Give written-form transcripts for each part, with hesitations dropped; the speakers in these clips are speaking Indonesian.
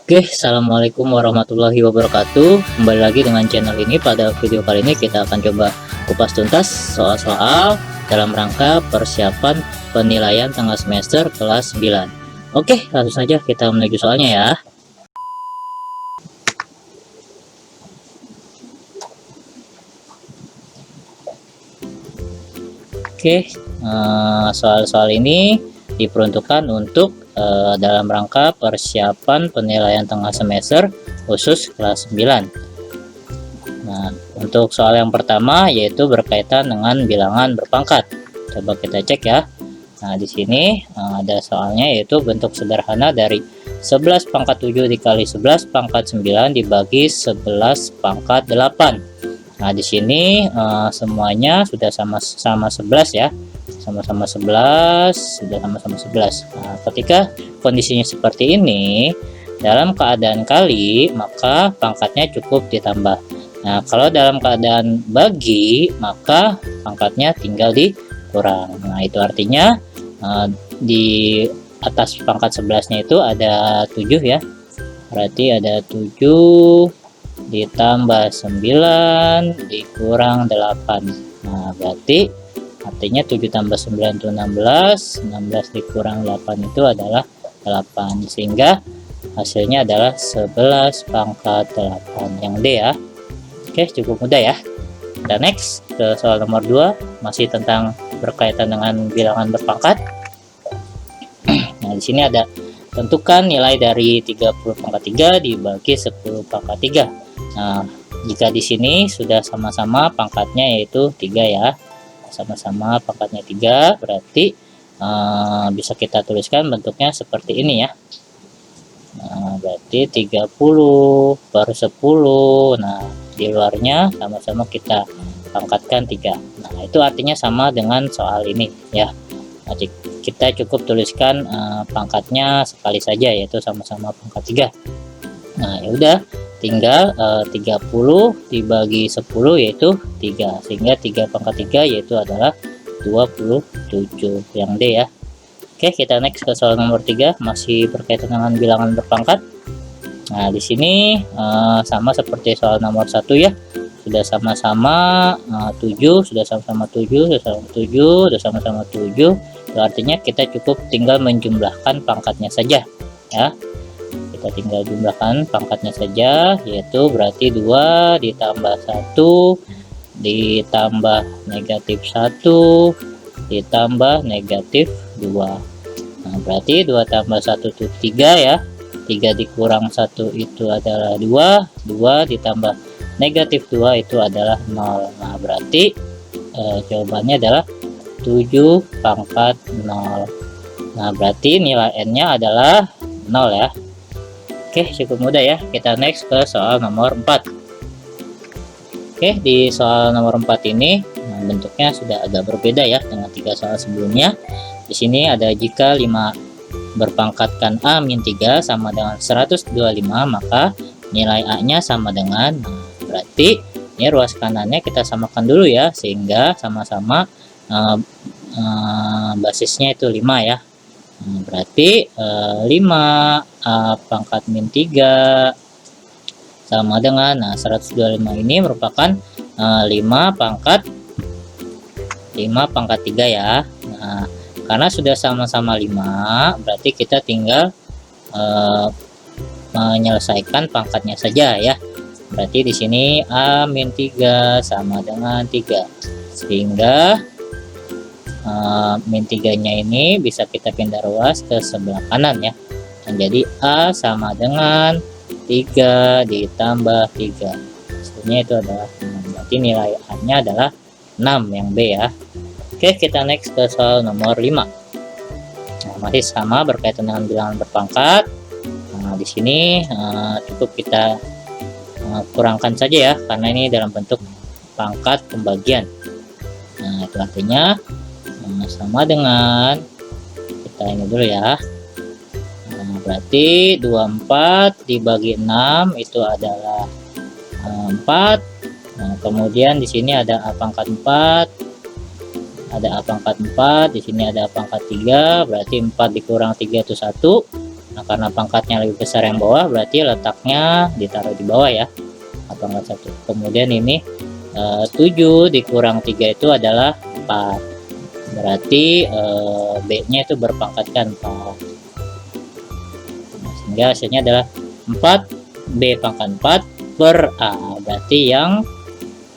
Oke, assalamualaikum warahmatullahi wabarakatuh. Kembali lagi dengan channel ini. Pada video kali ini kita akan coba kupas tuntas soal-soal dalam rangka persiapan penilaian tengah semester kelas 9. Oke, langsung saja kita menuju soalnya ya. Oke, soal-soal ini diperuntukkan untuk dalam rangka persiapan penilaian tengah semester khusus kelas 9. Nah, untuk soal yang pertama yaitu berkaitan dengan bilangan berpangkat. Coba kita cek ya. Nah, di sini ada soalnya yaitu bentuk sederhana dari 11 pangkat 7 dikali 11 pangkat 9 dibagi 11 pangkat 8. Nah, di sini semuanya sudah sama-sama 11 ya. Sama-sama 11, sudah sama-sama 11. Nah, ketika kondisinya seperti ini, dalam keadaan kali, maka pangkatnya cukup ditambah. Nah, kalau dalam keadaan bagi, maka pangkatnya tinggal dikurang. Nah, itu artinya di atas pangkat 11-nya itu ada 7 ya. Berarti ada 7 ditambah 9 dikurang 8. Nah, berarti artinya 7 tambah 9 itu 16, 16 dikurang 8 itu adalah 8, sehingga hasilnya adalah 11 pangkat 8 yang D ya. Oke, cukup mudah ya. Kita next ke soal nomor 2, masih tentang berkaitan dengan bilangan berpangkat. Nah, di sini ada tentukan nilai dari 30 pangkat 3 dibagi 10 pangkat 3. Nah, jika di sini sudah sama-sama pangkatnya yaitu 3 ya. Sama-sama pangkatnya 3, berarti bisa kita tuliskan bentuknya seperti ini ya. Nah, berarti 30 per 10. Nah, di luarnya sama-sama kita pangkatkan 3. Nah, itu artinya sama dengan soal ini ya. Nah, kita cukup tuliskan pangkatnya sekali saja, yaitu sama-sama pangkat 3. Nah, ya udah, tinggal 30 dibagi 10 yaitu 3, sehingga 3 pangkat 3 yaitu adalah 27 yang D ya. Oke, kita next ke soal nomor 3, masih berkaitan dengan bilangan berpangkat. Nah, di sini sama seperti soal nomor 1 ya. Sudah sama-sama 7, sudah sama-sama 7, sudah sama-sama 7, sudah sama-sama 7. Itu artinya kita cukup tinggal menjumlahkan pangkatnya saja ya. Kita tinggal jumlahkan pangkatnya saja, yaitu berarti 2 ditambah 1 ditambah negatif 1 ditambah negatif 2. Nah, berarti 2 tambah 1 itu 3 ya. 3 dikurang 1 itu adalah 2, 2 ditambah negatif 2 itu adalah 0. Nah, berarti jawabannya adalah 7 pangkat 0. Nah, berarti nilai N-nya adalah 0 ya. Oke, cukup mudah ya. Kita next ke soal nomor 4. Oke, di soal nomor 4 ini bentuknya sudah agak berbeda ya dengan 3 soal sebelumnya. Di sini ada jika 5 berpangkatkan A-3 sama dengan 125, maka nilai A-nya sama dengan, berarti ini ruas kanannya kita samakan dulu ya, sehingga sama-sama basisnya itu 5 ya. Berarti 5 A pangkat min 3 sama dengan 125 ini merupakan 5 pangkat 3 ya. Nah, karena sudah sama-sama 5, berarti kita tinggal menyelesaikan pangkatnya saja ya. Berarti di sini A-3 sama dengan 3, sehingga min 3 nya ini bisa kita pindah ruas ke sebelah kanan ya. Menjadi A sama dengan 3 ditambah 3, hasilnya itu adalah 6. Berarti nilai A nya adalah 6 yang B ya. Oke, kita next ke soal nomor 5. Nah, masih sama berkaitan dengan bilangan berpangkat. Nah, di sini cukup kita kurangkan saja ya, karena ini dalam bentuk pangkat pembagian. Nah, itu artinya sama dengan, kita ini dulu ya. Nah, berarti 24 dibagi 6 itu adalah 4. Nah, kemudian di sini ada A pangkat 4, ada A pangkat 4, di sini ada A pangkat 3, berarti 4 dikurang 3 itu 1. Nah, karena pangkatnya lebih besar yang bawah, berarti letaknya ditaruh di bawah ya, pangkat 1. Kemudian ini 7 dikurang 3 itu adalah 4, berarti B nya itu berpangkatkan 4. Nah, sehingga hasilnya adalah 4 B pangkat 4 per A, berarti yang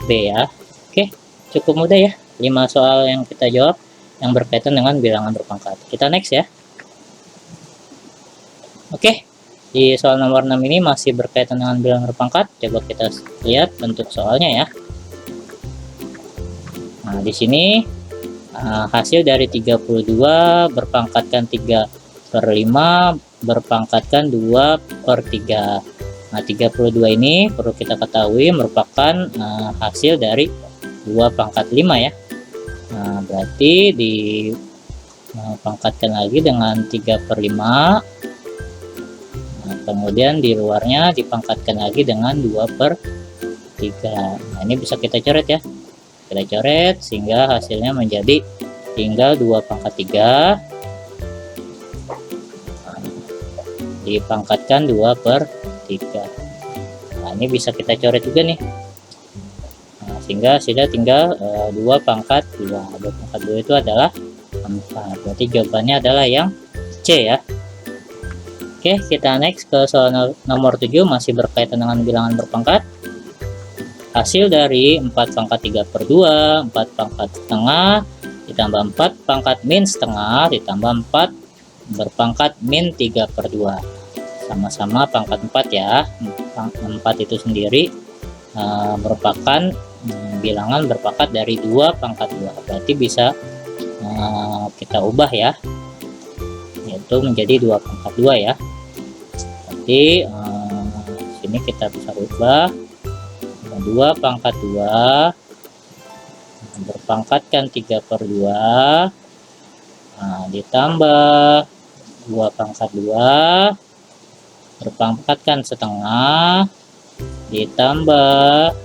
B ya. Oke, cukup mudah ya, 5 soal yang kita jawab yang berkaitan dengan bilangan berpangkat. Kita next ya. Oke, di soal nomor 6 ini masih berkaitan dengan bilangan berpangkat. Coba kita lihat bentuk soalnya ya. Nah, di sini hasil dari 32 berpangkatkan 3/5 berpangkatkan 2/3. Nah, 32 ini perlu kita ketahui merupakan hasil dari 2 pangkat 5 ya. Nah, berarti dipangkatkan lagi dengan 3/5. Nah, kemudian di luarnya dipangkatkan lagi dengan 2/3. Nah, ini bisa kita coret ya. Kita coret sehingga hasilnya menjadi tinggal 2 pangkat 3 dipangkatkan 2/3. Nah, ini bisa kita coret juga nih. Nah, sehingga hasilnya tinggal 2 pangkat 2. 2 pangkat 2 itu adalah 4. Berarti jawabannya adalah yang C ya. Oke, kita next ke soal nomor 7, masih berkaitan dengan bilangan berpangkat. Hasil dari 4 pangkat 3/2, 4 pangkat setengah, ditambah 4 pangkat min setengah, ditambah 4 berpangkat min 3/2. Sama-sama pangkat 4 ya. 4 itu sendiri merupakan bilangan berpangkat dari 2 pangkat 2. Berarti bisa kita ubah ya, yaitu menjadi 2 pangkat 2 ya. Berarti sini kita bisa ubah 2 pangkat 2 berpangkatkan 3/2, ditambah 2 pangkat 2 berpangkatkan setengah, ditambah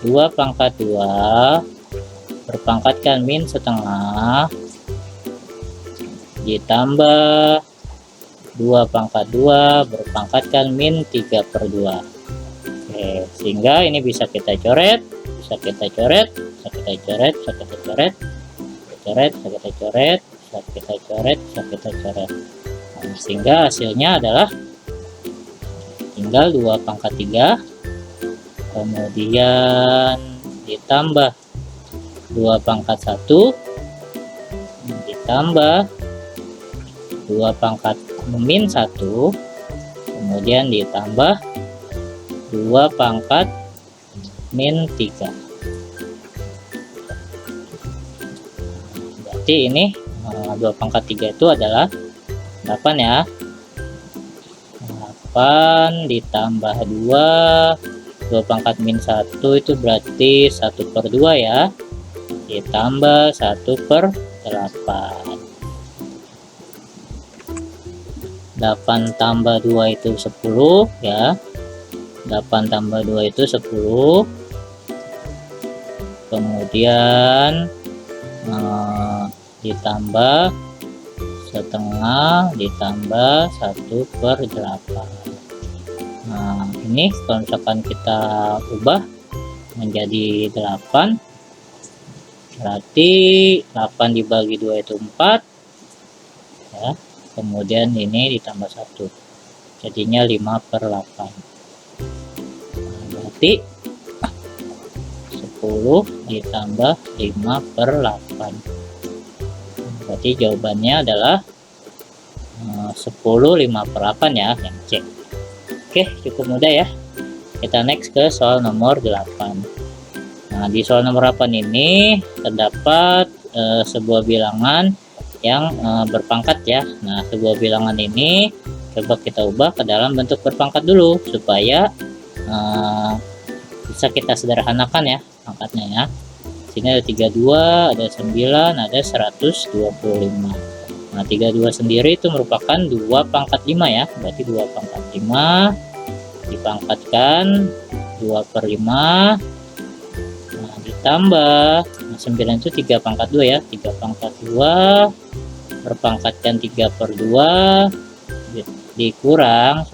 2 pangkat 2 berpangkatkan min setengah, ditambah 2 pangkat 2 berpangkatkan min 3/2. Oke, sehingga ini bisa kita coret, bisa kita coret, bisa kita coret, bisa kita coret, coret, bisa kita coret, bisa kita coret, bisa kita coret. Nah, sehingga hasilnya adalah tinggal 2 pangkat 3, kemudian ditambah 2 pangkat 1, ditambah 2 pangkat min 1, kemudian ditambah 2 pangkat min 3. Berarti ini 2 pangkat 3 itu adalah 8 ya. 8 ditambah 2 pangkat min 1 itu berarti 1/2 ya, ditambah 1/8. 8 tambah 2 itu 10 ya. 8 tambah 2 itu 10. Kemudian ditambah setengah, ditambah 1/8. Nah, ini kalau misalkan kita ubah menjadi 8, berarti 8 dibagi 2 itu 4 ya. Kemudian ini ditambah 1, jadinya 5/8. Nah, berarti 10 ditambah 5/8. Berarti jawabannya adalah 10 5/8 ya, yang C. Oke, cukup mudah ya. Kita next ke soal nomor 8. Nah, di soal nomor 8 ini terdapat sebuah bilangan yang berpangkat ya. Nah, sebuah bilangan ini coba kita ubah ke dalam bentuk berpangkat dulu supaya bisa kita sederhanakan ya pangkatnya ya. Sini ada 32, ada 9, ada 125. Nah, 32 sendiri itu merupakan 2 pangkat 5 ya. Berarti 2 pangkat 5 dipangkatkan 2/5. Nah, ditambah 9 itu 3 pangkat 2 ya. 3 pangkat 2 berpangkatkan 3/2 dikurang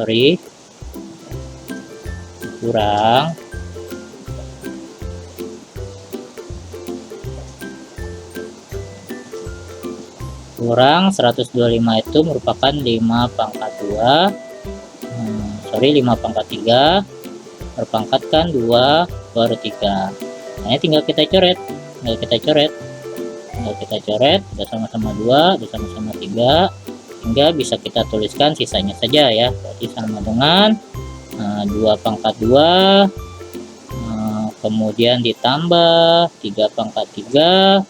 kurang 125 itu merupakan 5 pangkat 2 5 pangkat 3 berpangkatkan 2 per 3. Nah, ini tinggal kita coret udah sama-sama 2, udah sama-sama 3, hingga bisa kita tuliskan sisanya saja ya. Berarti sama dengan 2 pangkat 2 kemudian ditambah 3 pangkat 3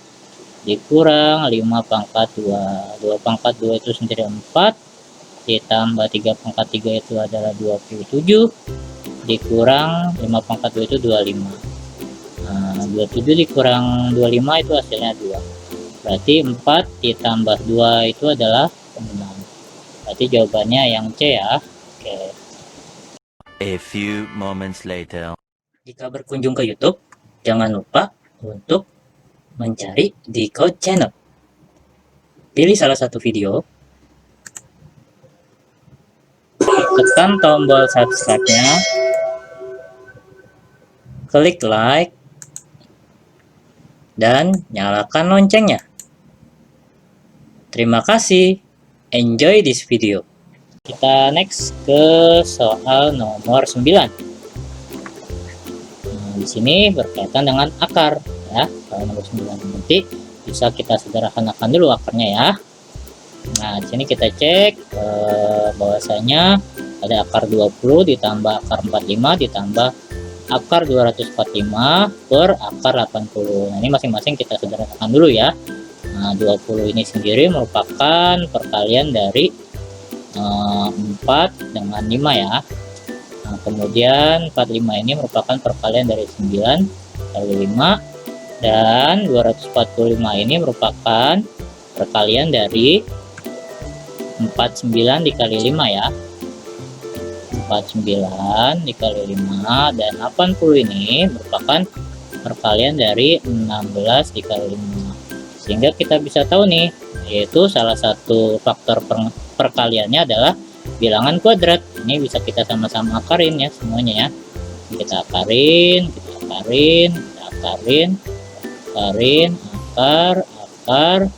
dikurang 5 pangkat 2. 2 pangkat 2 itu sendiri 4, ditambah 3 pangkat 3 itu adalah 27, dikurang 5 pangkat 2 itu 25. 27 dikurang 25 itu hasilnya 2. Berarti 4 ditambah 2 itu adalah 6. Berarti jawabannya yang C ya. Oke. A few moments later. Jika berkunjung ke YouTube, jangan lupa untuk mencari Decode Channel. Pilih salah satu video, tekan tombol subscribe-nya, klik like, dan nyalakan loncengnya. Terima kasih. Enjoy this video. Kita next ke soal nomor 9. Di sini berkaitan dengan akar ya. Kalau nomor 9 nanti bisa kita sederhanakan dulu akarnya ya. Nah, di sini kita cek bahwasanya ada akar 20 ditambah akar 45 ditambah akar 245 per akar 80. Nah, ini masing-masing kita sederhanakan dulu ya. Nah, 20 ini sendiri merupakan perkalian dari 4 dengan 5 ya. Nah, kemudian 45 ini merupakan perkalian dari 9 kali 5, dan 245 ini merupakan perkalian dari 49 dikali 5 ya. 49 dikali 5, dan 80 ini merupakan perkalian dari 16 dikali 5. Sehingga kita bisa tahu nih, yaitu salah satu faktor perkaliannya adalah bilangan kuadrat. Ini bisa kita sama-sama akarin ya semuanya ya. Kita akarin, akar,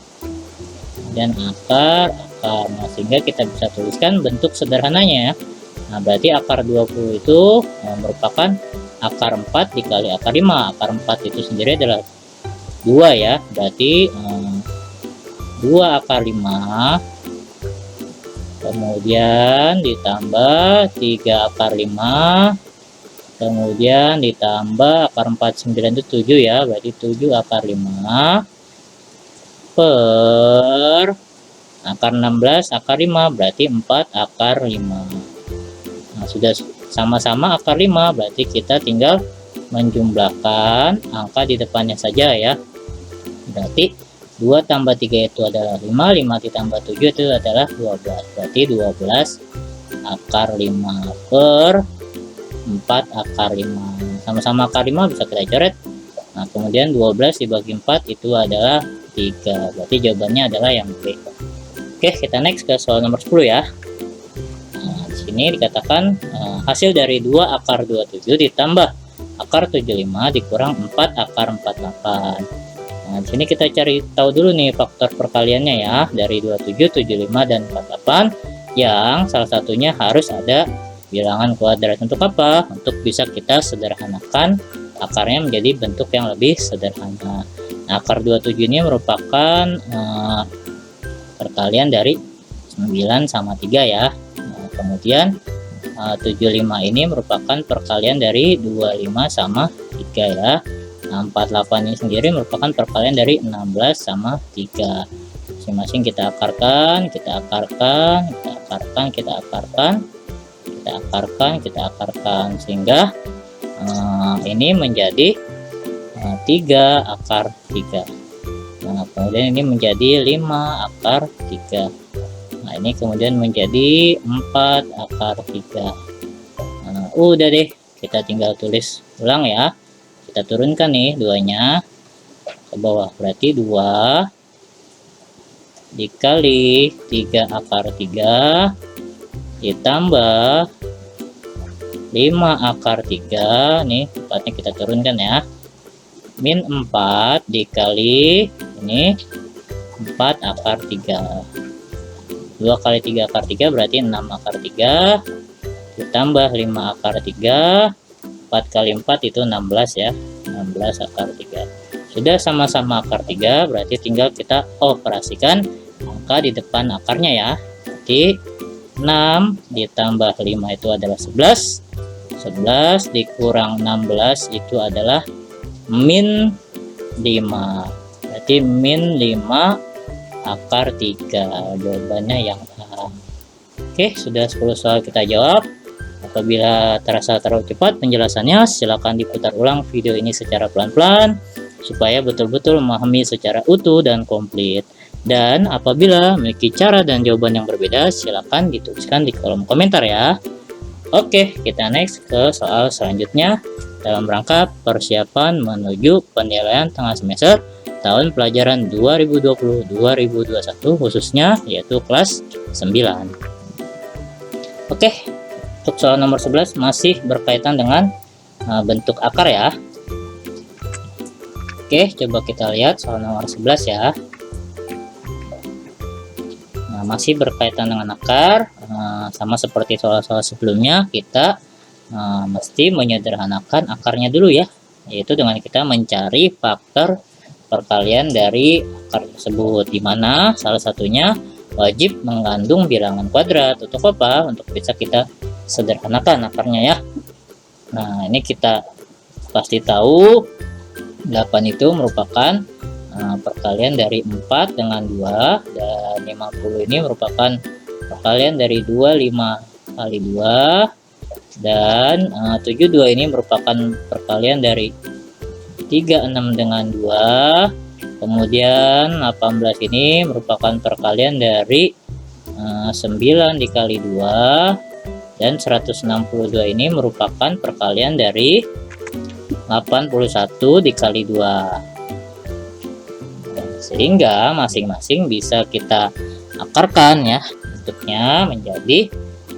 dan akar. Nah, sehingga kita bisa tuliskan bentuk sederhananya ya. Nah, berarti akar 20 itu merupakan akar 4 dikali akar 5. Akar 4 itu sendiri adalah 2 ya. Berarti 2 akar 5 kemudian ditambah 3 akar 5 kemudian ditambah akar 49 itu 7 ya. Berarti 7 akar 5 per akar 16 akar 5, berarti 4 akar 5. Nah, sudah sama-sama akar 5, berarti kita tinggal menjumlahkan angka di depannya saja ya. Berarti 2 tambah 3 itu adalah 5, 5 ditambah 7 itu adalah 12. Berarti 12 akar 5 per 4 akar 5. Sama-sama akar 5 bisa kita coret. Nah, kemudian 12 dibagi 4 itu adalah 3. Berarti jawabannya adalah yang B. Oke, kita next ke soal nomor 10 ya. Nah, di sini dikatakan hasil dari 2 akar 27 ditambah akar 75 dikurang 4 akar 48. Nah, di sini kita cari tahu dulu nih faktor perkaliannya ya, dari 27, 75 dan 48, yang salah satunya harus ada bilangan kuadrat. Untuk apa? Untuk bisa kita sederhanakan akarnya menjadi bentuk yang lebih sederhana. Nah, akar 27 ini merupakan perkalian dari 9 sama 3 ya. Nah, kemudian 75 ini merupakan perkalian dari 25 sama 3 ya. Nah, 48 ini sendiri merupakan perkalian dari 16 sama 3. Masing-masing kita akarkan, sehingga ini menjadi 3 akar 3. Nah, kemudian ini menjadi 5 akar 3. Nah, ini kemudian menjadi 4 akar 3. Nah, udah deh, kita tinggal tulis ulang ya. Kita turunkan nih 2-nya ke bawah. Berarti 2 dikali 3 akar 3 ditambah 5 akar 3, nih 4-nya kita turunkan ya, min 4 dikali ini 4 akar 3. 2 kali 3 akar 3 berarti 6 akar 3, ditambah 5 akar 3, 4 kali 4 itu 16 ya, 16 akar 3. Sudah sama-sama akar 3, berarti tinggal kita operasikan angka di depan akarnya ya. Jadi 6 ditambah 5 itu adalah 11, 11 dikurang 16 itu adalah min 5, berarti min 5 akar 3. Jawabannya yang A. Oke, sudah 10 soal kita jawab. Apabila terasa terlalu cepat penjelasannya, silakan diputar ulang video ini secara pelan-pelan supaya betul-betul memahami secara utuh dan komplit. Dan apabila memiliki cara dan jawaban yang berbeda, silakan dituliskan di kolom komentar ya. Oke, kita next ke soal selanjutnya dalam rangka persiapan menuju penilaian tengah semester tahun pelajaran 2020-2021 khususnya yaitu kelas 9. Oke, untuk soal nomor 11 masih berkaitan dengan bentuk akar ya. Oke, coba kita lihat soal nomor 11 ya. Nah, masih berkaitan dengan akar, sama seperti soal-soal sebelumnya, kita mesti menyederhanakan akarnya dulu ya, yaitu dengan kita mencari faktor perkalian dari akar tersebut, di mana salah satunya wajib mengandung bilangan kuadrat. Untuk apa? Untuk bisa kita sederhanakan akarnya ya. Nah, ini kita pasti tahu 8 itu merupakan perkalian dari 4 dengan 2, dan 50 ini merupakan perkalian dari 25 kali 2, dan 72 ini merupakan perkalian dari 36 dengan 2, kemudian 18 ini merupakan perkalian dari 9 dikali 2, dan 162 ini merupakan perkalian dari 81 dikali 2. Sehingga masing-masing bisa kita akarkan ya, bentuknya menjadi,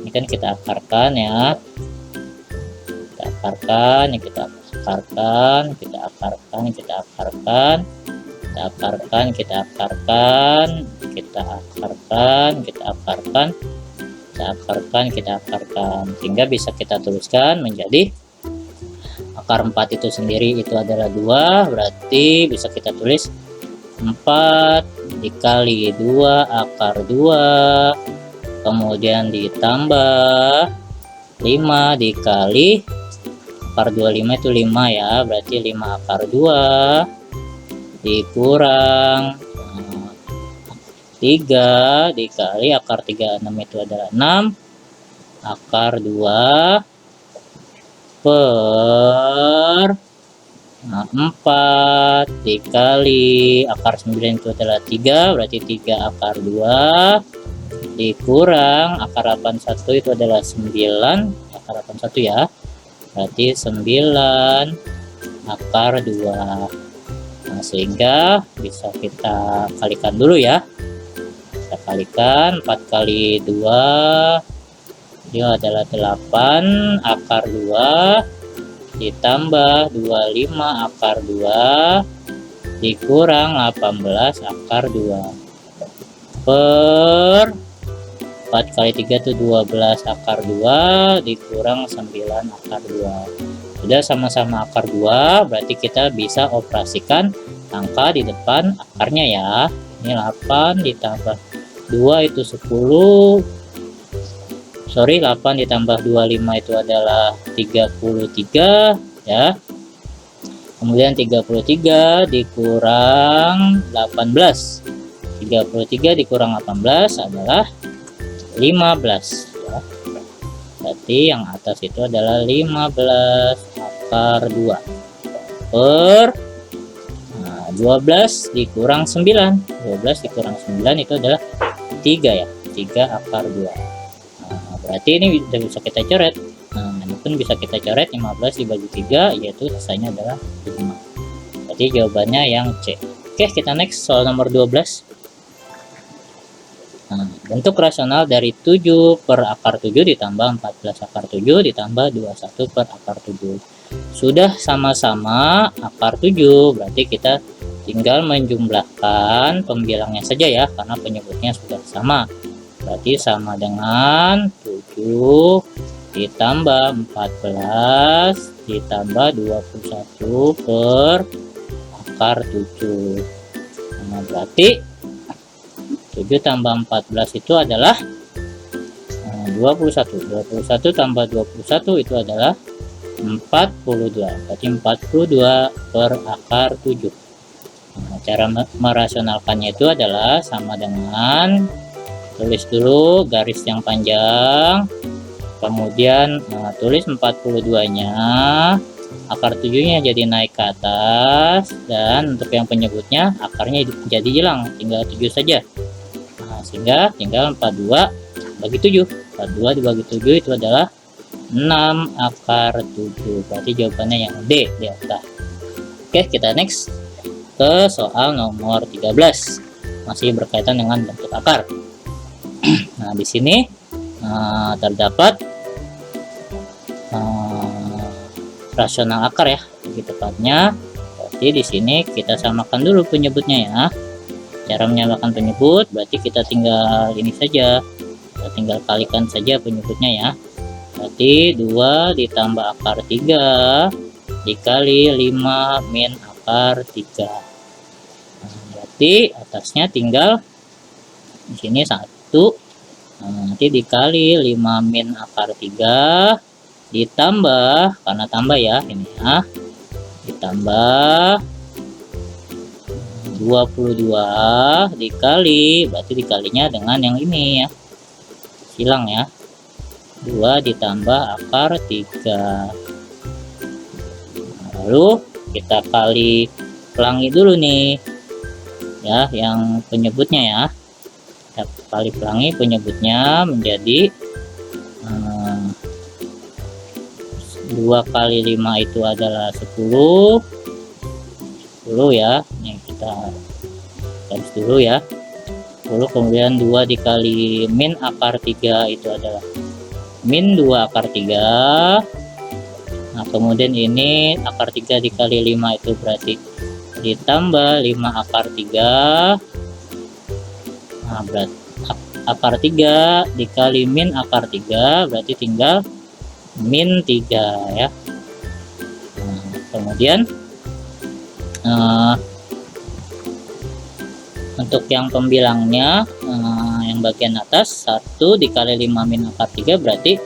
ini kan kita akarkan ya, kita akarkan, kita akarkan, kita akarkan, kita akarkan, kita akarkan, kita akarkan, kita akarkan, kita akarkan, kita akarkan, kita akarkan, sehingga bisa kita tuliskan menjadi akar 4 itu sendiri itu adalah 2, berarti bisa kita tulis 4 dikali 2 akar 2, kemudian ditambah 5 dikali akar 25 itu 5 ya, berarti 5 akar 2 dikurang 3 dikali akar 36 itu adalah 6 akar 2 per 4 dikali akar 9 itu adalah 3, berarti 3 akar 2 dikurang akar 81 itu adalah 9 akar 81 ya, berarti 9 akar 2. Nah, sehingga bisa kita kalikan dulu ya, kita kalikan 4 kali 2 itu adalah 8 akar 2 ditambah 25 akar 2 dikurang 18 akar 2 per 4 kali 3 itu 12 akar 2 dikurang 9 akar 2. Sudah sama-sama akar 2, berarti kita bisa operasikan angka di depan akarnya ya. Ini 8 ditambah 2 itu 10, 8 ditambah 25 itu adalah 33 ya. Kemudian 33 dikurang 18, 33 dikurang 18 adalah 15 ya. Berarti yang atas itu adalah 15 akar 2 per 12 dikurang 9, 12 dikurang 9 itu adalah 3 ya, 3 akar 2. Berarti ini bisa kita coret. Nah, ini pun bisa kita coret, 15 dibagi 3 yaitu sisanya adalah 5. Berarti jawabannya yang C. Oke, kita next soal nomor 12. Nah, bentuk rasional dari 7 per akar 7 ditambah 14 akar 7 ditambah 21 per akar 7. Sudah sama-sama akar 7, berarti kita tinggal menjumlahkan pembilangnya saja ya, karena penyebutnya sudah sama. Berarti sama dengan 7 ditambah 14 ditambah 21 per akar 7. Nah, berarti 7 tambah 14 itu adalah 21. 21 tambah 21 itu adalah 42. Berarti 42 per akar 7. Nah, cara merasionalkannya itu adalah sama dengan, tulis dulu garis yang panjang, kemudian tulis 42-nya, akar 7-nya jadi naik ke atas, dan untuk yang penyebutnya akarnya jadi hilang, tinggal 7 saja. Nah, sehingga tinggal 42 bagi 7. 42 dibagi 7 itu adalah 6 akar 7. Berarti jawabannya yang D, delta. Oke, kita next ke soal nomor 13. Masih berkaitan dengan bentuk akar. Nah, di sini terdapat rasional akar ya, lebih tepatnya. Berarti di sini kita samakan dulu penyebutnya ya. Cara menyamakan penyebut berarti kita tinggal ini saja, kita tinggal kalikan saja penyebutnya ya. Berarti 2 ditambah akar 3 dikali 5 min akar 3. Nah, berarti atasnya tinggal di sini 1. Nah, nanti dikali 5 min akar 3 ditambah, karena tambah ya ini ya, ditambah 22 dikali, berarti dikalinya dengan yang ini ya, hilang ya, 2 ditambah akar 3. Lalu kita kali pelangi dulu nih ya, yang penyebutnya ya, kita kali pelangi penyebutnya menjadi 2 kali 5 itu adalah 10 ya, ini kita garis dulu ya, 10, kemudian 2 dikali min akar 3 itu adalah min 2 akar 3. Nah, kemudian ini akar 3 dikali 5 itu berarti ditambah 5 akar 3. Nah, berarti akar 3 dikali min akar 3 berarti tinggal min 3 ya. Nah, kemudian untuk yang pembilangnya, yang bagian atas 1 dikali 5 min akar 3 berarti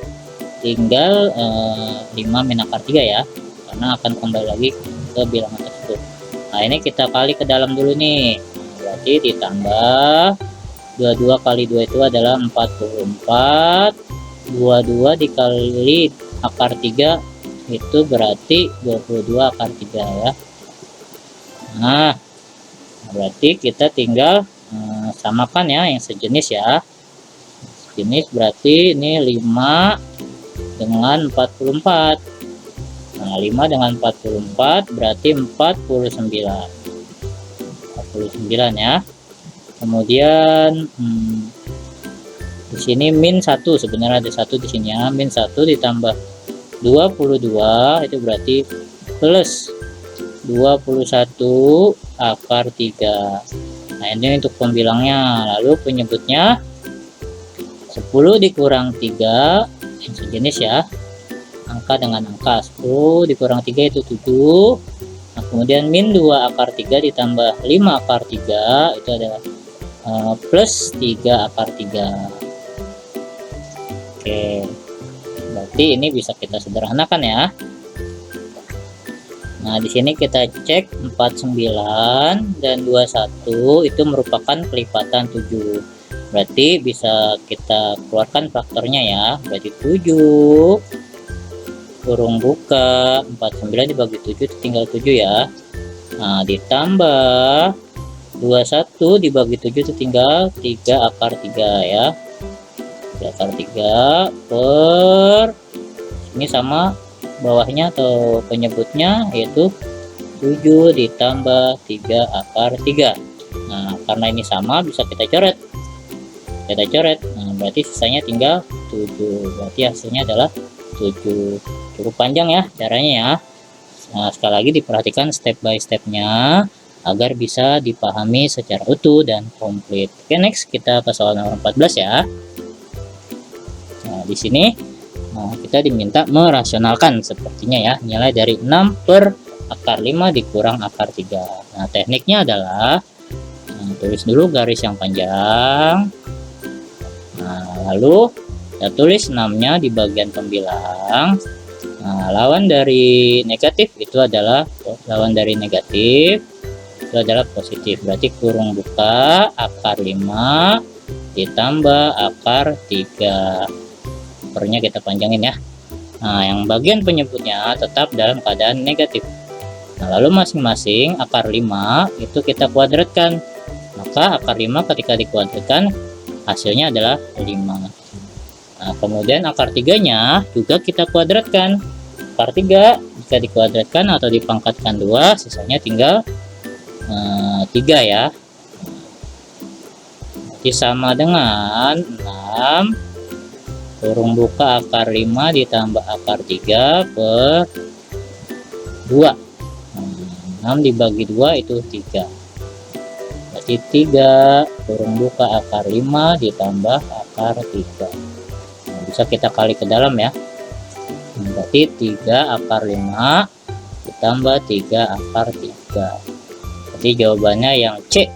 tinggal 5 min akar 3 ya, karena akan kembali lagi ke bilangan tersebut. Nah, ini kita kali ke dalam dulu nih. Nah, berarti ditambah 22 kali 2 itu adalah 44. 22 dikali akar 3 itu berarti 22 akar 3 ya. Nah, berarti kita tinggal samakan ya yang sejenis ya. Sejenis berarti ini 5 dengan 44. Nah, 5 dengan 44 berarti 49. 49 ya. Kemudian di sini min 1, sebenarnya ada 1 di sini ya. Min 1 ditambah 22 itu berarti plus 21 akar 3. Nah, ini untuk pembilangnya. Lalu penyebutnya 10 dikurang 3 yang sejenis ya, angka dengan angka. 10 dikurang 3 itu 7. Nah, kemudian min 2 akar 3 ditambah 5 akar 3 itu adalah plus 3 akar 3. Oke, berarti ini bisa kita sederhanakan ya. Nah, di sini kita cek 49 dan 21 itu merupakan kelipatan 7. Berarti bisa kita keluarkan faktornya ya. Berarti 7 kurung buka 49 dibagi 7 itu tinggal 7 ya. Nah, ditambah 21 dibagi 7 itu tinggal 3 akar 3 ya. 3 akar 3 per ini sama bawahnya atau penyebutnya yaitu 7 ditambah 3 akar 3. Nah, karena ini sama bisa kita coret. kita coret. Nah, berarti sisanya tinggal 7. Berarti hasilnya adalah 7. Cukup panjang ya caranya ya. Nah, sekali lagi diperhatikan step by stepnya agar bisa dipahami secara utuh dan komplit. Oke, next kita ke soal nomor 14 ya. Nah, di sini kita diminta merasionalkan sepertinya ya, nilai dari 6 per akar 5 dikurang akar 3. Nah, tekniknya adalah tulis dulu garis yang panjang. Nah, lalu kita tulis 6-nya di bagian pembilang. Nah, lawan dari negatif itu adalah positif. Berarti kurung buka akar 5 ditambah akar 3. Pernya kita panjangin ya. Nah, yang bagian penyebutnya tetap dalam keadaan negatif. Nah, lalu masing-masing akar 5 itu kita kuadratkan. Maka akar 5 ketika dikuadratkan hasilnya adalah 5. Nah, kemudian akar 3-nya juga kita kuadratkan. Akar 3 jika dikuadratkan atau dipangkatkan 2, sisanya tinggal 3 ya. Jadi sama dengan 6 kurung buka akar 5 ditambah akar 3 per 2. 6 dibagi 2 itu 3. Berarti 3 kurung buka akar 5 ditambah akar 3. Nah, bisa kita kali ke dalam ya. Berarti 3 akar 5 ditambah 3 akar 3. Jadi jawabannya yang C.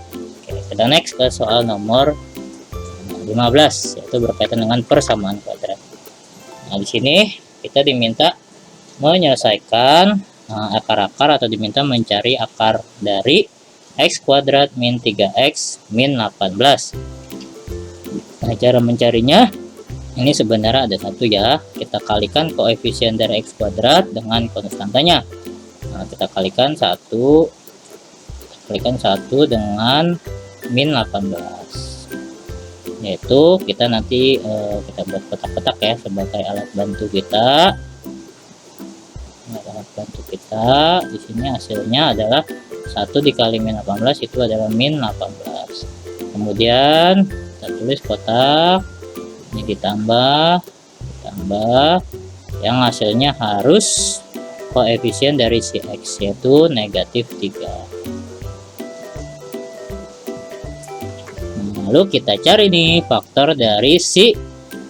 Oke, kita next ke soal nomor 15, yaitu berkaitan dengan persamaan kuadrat. Nah, di sini kita diminta menyelesaikan akar-akar atau diminta mencari akar dari x kuadrat min 3x min 18. Nah, cara mencarinya ini sebenarnya ada satu ya. Kita kalikan koefisien dari x kuadrat dengan konstantanya. Nah, kita kalikan 1 dengan min 18. Yaitu kita nanti kita buat kotak-kotak ya sebagai alat bantu kita. Di sini hasilnya adalah 1 dikali min 18 itu adalah min 18. Kemudian kita tulis kotak ini ditambah yang hasilnya harus koefisien dari si x yaitu negatif 3. Lalu kita cari nih faktor dari si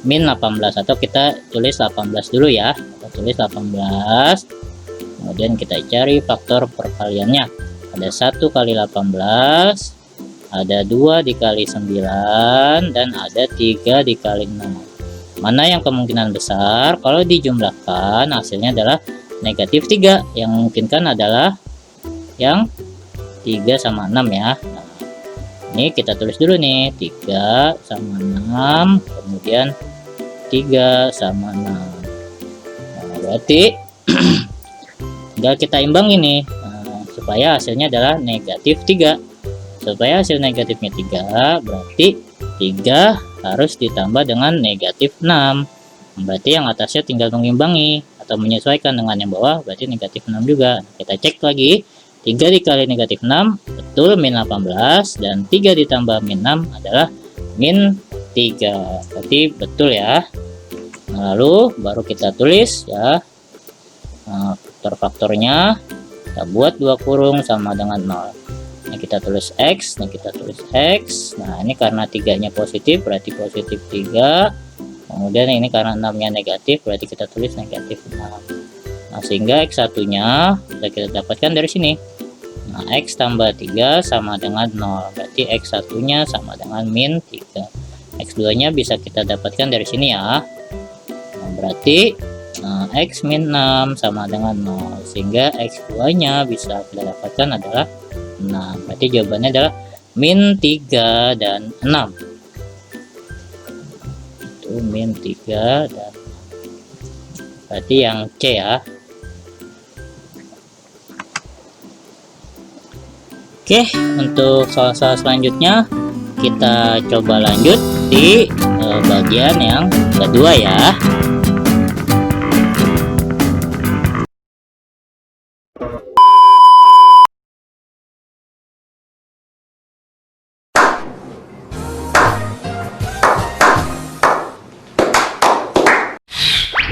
min 18 atau kita tulis 18 dulu ya. Kita tulis 18. Kemudian kita cari faktor perkaliannya. Ada 1 kali 18, ada 2 dikali 9, dan ada 3 dikali 6. Mana yang kemungkinan besar? Kalau dijumlahkan hasilnya adalah negatif 3. Yang memungkinkan adalah yang 3 sama 6 ya. Ini kita tulis dulu nih, 3 sama 6, kemudian 3 sama 6. Nah, berarti tinggal kita imbang ini supaya hasilnya adalah negatif 3. Supaya hasil negatifnya 3, berarti 3 harus ditambah dengan negatif 6. Berarti yang atasnya tinggal mengimbangi atau menyesuaikan dengan yang bawah, berarti negatif 6 juga. Kita cek lagi. 3 dikali negatif 6 betul min 18, dan 3 ditambah min 6 adalah min 3. Berarti betul ya. Nah, lalu baru kita tulis ya faktor-faktornya. Kita buat 2 kurung sama dengan 0. Ini kita tulis x, ini kita tulis x. Nah, ini karena 3-nya positif berarti positif 3. Kemudian ini karena 6-nya negatif berarti kita tulis negatif 6. Nah, sehingga x1-nya bisa kita dapatkan dari sini. Nah, x tambah 3 sama dengan 0. Berarti x1-nya sama dengan min 3. X2-nya bisa kita dapatkan dari sini ya. Nah, berarti x min 6 sama dengan 0. Sehingga x2-nya bisa kita dapatkan adalah 6. Berarti jawabannya adalah min 3 dan 6. Itu min 3 dan 6. Berarti yang C ya. Oke, untuk soal-soal selanjutnya kita coba lanjut di bagian yang kedua ya.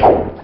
Oke.